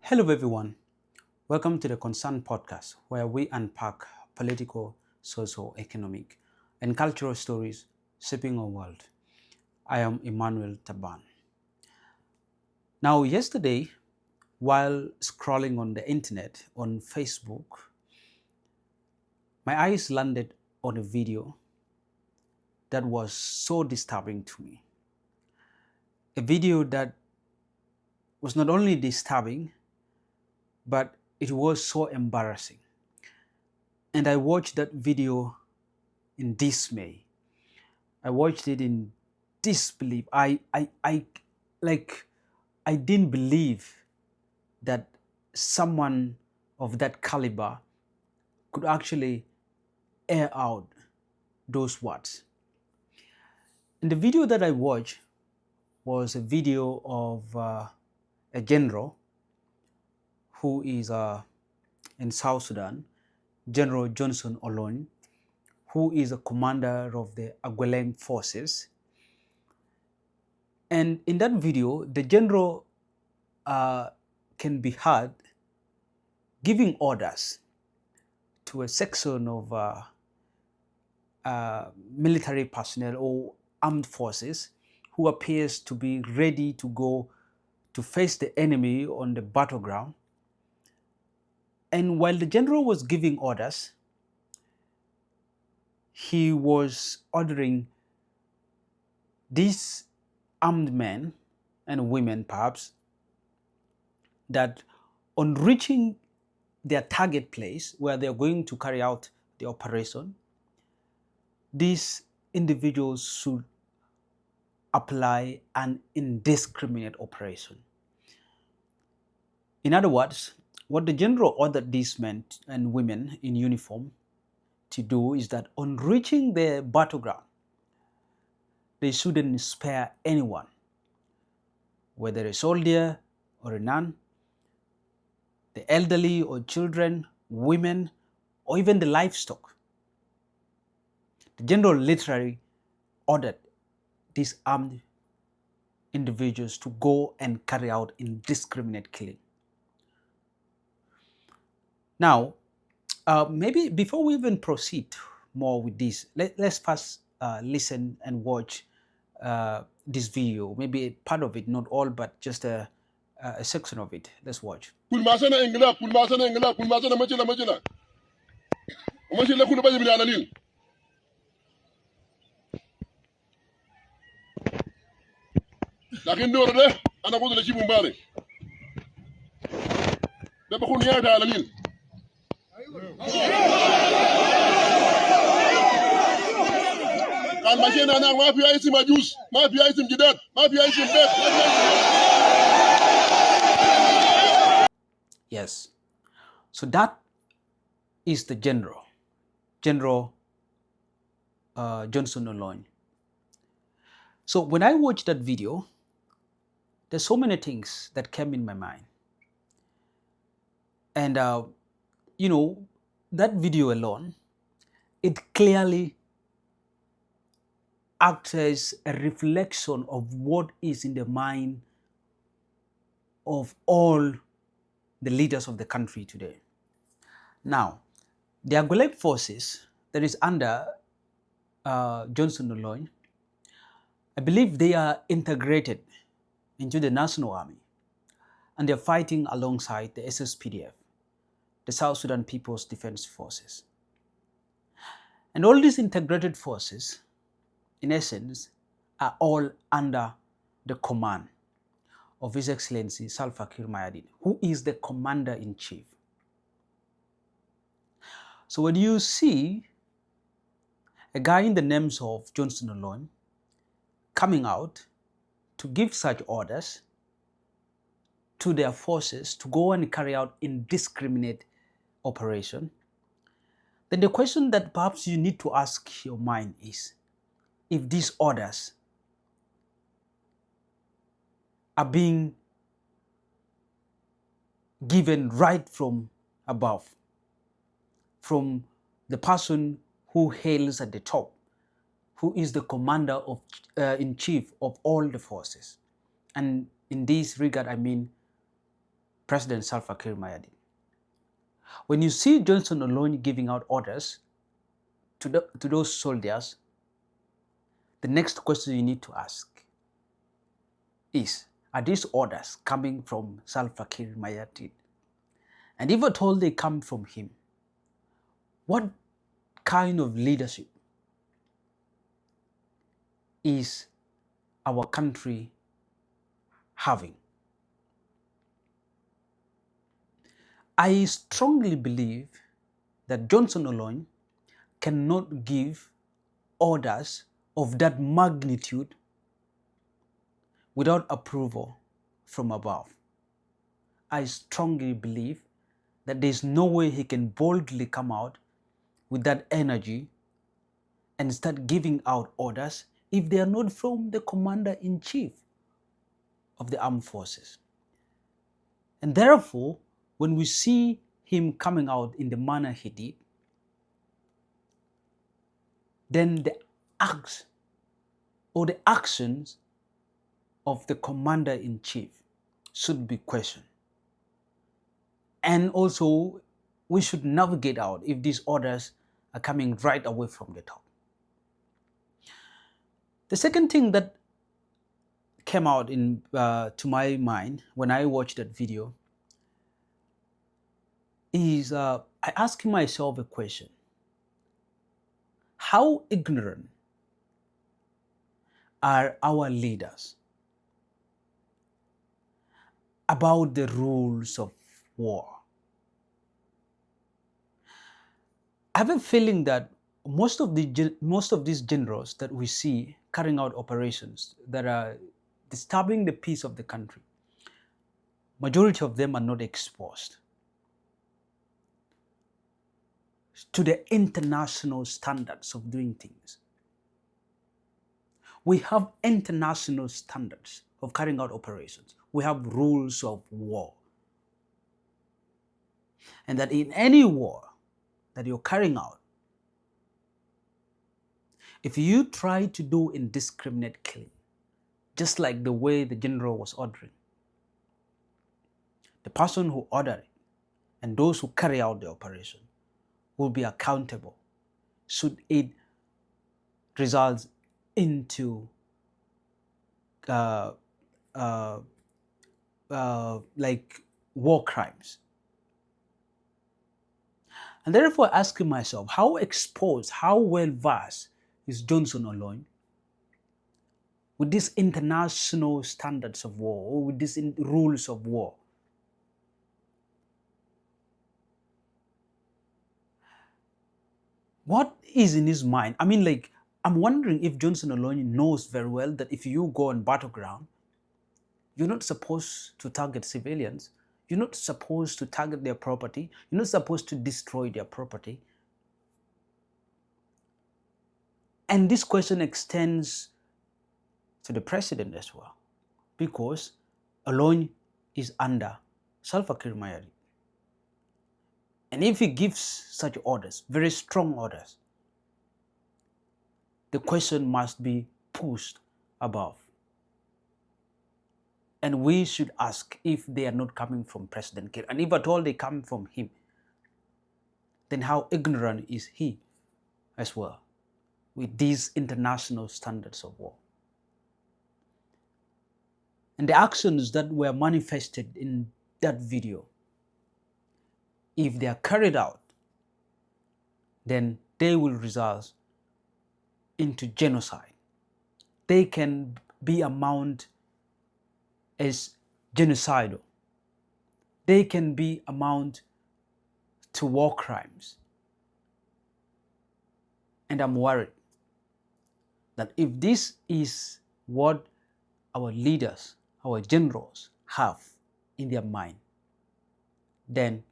Hello, everyone. Welcome to the Concern Podcast, where we unpack political, social, economic, and cultural stories shaping our world. I am Emmanuel Taban. Now, yesterday, while scrolling on the internet on Facebook, my eyes landed on a video that was so disturbing to me. A video that was not only disturbing, but it was so embarrassing. And I watched that video in dismay. I watched it in disbelief. I didn't believe that someone of that caliber could actually air out those words. And the video that I watched was a video of a general who is in South Sudan, General Johnson Olony, who is a commander of the Agwelek forces. And in that video, the general can be heard giving orders to a section of military personnel or armed forces who appears to be ready to go to face the enemy on the battleground. And while the general was giving orders, he was ordering these armed men and women, perhaps, that on reaching their target place where they are going to carry out the operation, these individuals should apply an indiscriminate operation. In other words, what the general ordered these men and women in uniform to do is that on reaching the battleground, they shouldn't spare anyone, whether a soldier or a nun, the elderly or children, women, or even the livestock. The general literally ordered these armed individuals to go and carry out indiscriminate killing. Now, maybe before we even proceed more with this, let's first listen and watch this video. Maybe part of it, not all, but just a section of it. Let's watch. لكن دور ده انا قلت لشي مبارك ده بكون يا تعالين كان ماشينا انا ما في اي مجوس ما في اي جداد ما في اي بيت. Yes, so that is the General Johnson Olony. So when I watched that video, there's so many things that came in my mind. And, that video alone, it clearly acts as a reflection of what is in the mind of all the leaders of the country today. Now, the Agwelek forces that is under Johnson Olony, I believe they are integrated into the National Army, and they're fighting alongside the SSPDF, the South Sudan People's Defense Forces. And all these integrated forces, in essence, are all under the command of His Excellency Salva Kiir Mayardit, who is the Commander-in-Chief. So when you see a guy in the names of Johnson Olony coming out to give such orders to their forces to go and carry out indiscriminate operation, then the question that perhaps you need to ask your mind is, if these orders are being given right from above, from the person who hails at the top, who is the commander in chief of all the forces. And in this regard, I mean President Salva Kiir Mayardit. When you see Johnson Olony giving out orders to those soldiers, the next question you need to ask is, are these orders coming from Salva Kiir Mayardit? And if at all they come from him, what kind of leadership is our country having? I strongly believe that Johnson Olony cannot give orders of that magnitude without approval from above. I strongly believe that there's no way he can boldly come out with that energy and start giving out orders if they are not from the commander-in-chief of the armed forces. And therefore, when we see him coming out in the manner he did, then the acts or the actions of the commander-in-chief should be questioned. And also, we should navigate out if these orders are coming right away from the top. The second thing that came out to my mind when I watched that video is I asked myself a question. How ignorant are our leaders about the rules of war? I have a feeling that most of these generals that we see carrying out operations that are disturbing the peace of the country, majority of them are not exposed to the international standards of doing things. We have international standards of carrying out operations. We have rules of war. And that in any war that you're carrying out, if you try to do indiscriminate killing, just like the way the general was ordering, the person who ordered it and those who carry out the operation will be accountable should it result into like war crimes. And therefore asking myself, how exposed, how well versed is Johnson Olony with these international standards of war or with these rules of war? What is in his mind? I mean, like, I'm wondering if Johnson Olony knows very well that if you go on battleground, you're not supposed to target civilians. You're not supposed to target their property. You're not supposed to destroy their property. And this question extends to the president as well, because Olony is under Salva Kiir Mayardit. And if he gives such orders, very strong orders, the question must be pushed above. And we should ask if they are not coming from President Kiir. And if at all they come from him, then how ignorant is he as well with these international standards of war? And the actions that were manifested in that video, if they are carried out, then they will result into genocide. They can be amount as genocidal. They can be amount to war crimes. And I'm worried that if this is what our leaders, our generals have in their mind, then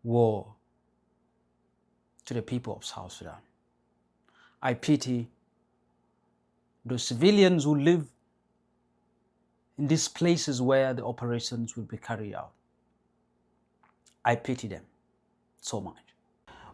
war to the people of South Sudan. I pity those civilians who live in these places where the operations will be carried out. I pity them so much.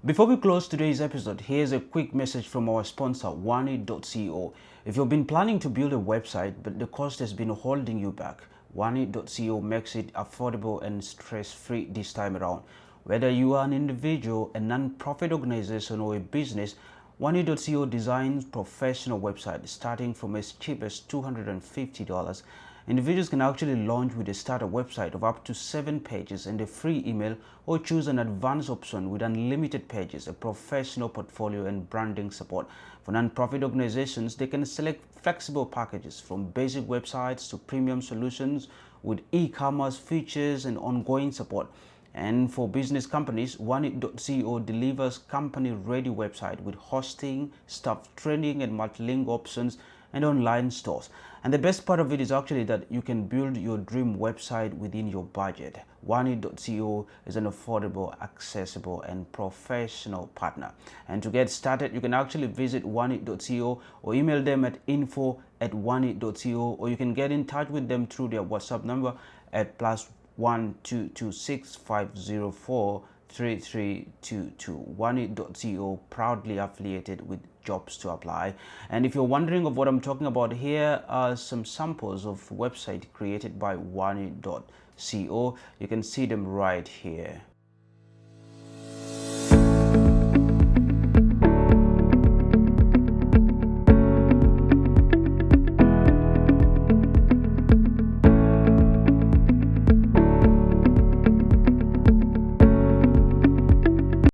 Before we close today's episode, here's a quick message from our sponsor, Wani.co. If you've been planning to build a website, but the cost has been holding you back, Oneit.co makes it affordable and stress-free this time around. Whether you are an individual, a non-profit organization, or a business, Oneit.co designs professional websites starting from as cheap as $250. Individuals can actually launch with a starter website of up to 7 pages and a free email, or choose an advanced option with unlimited pages, a professional portfolio, and branding support. For non-profit organizations, they can select flexible packages from basic websites to premium solutions with e-commerce features and ongoing support. And for business companies, Oneit.co delivers company-ready website with hosting, staff training, and multilingual options and online stores. And the best part of it is actually that you can build your dream website within your budget. Oneit.co is an affordable, accessible, and professional partner. And to get started, you can actually visit Oneit.co or email them at info@oneit.co, or you can get in touch with them through their WhatsApp number at +1 226 504 3322. Oneit.co, proudly affiliated with Jobs to Apply. And if you're wondering of what I'm talking about, here are some samples of website created by Oneit.co. You can see them right here.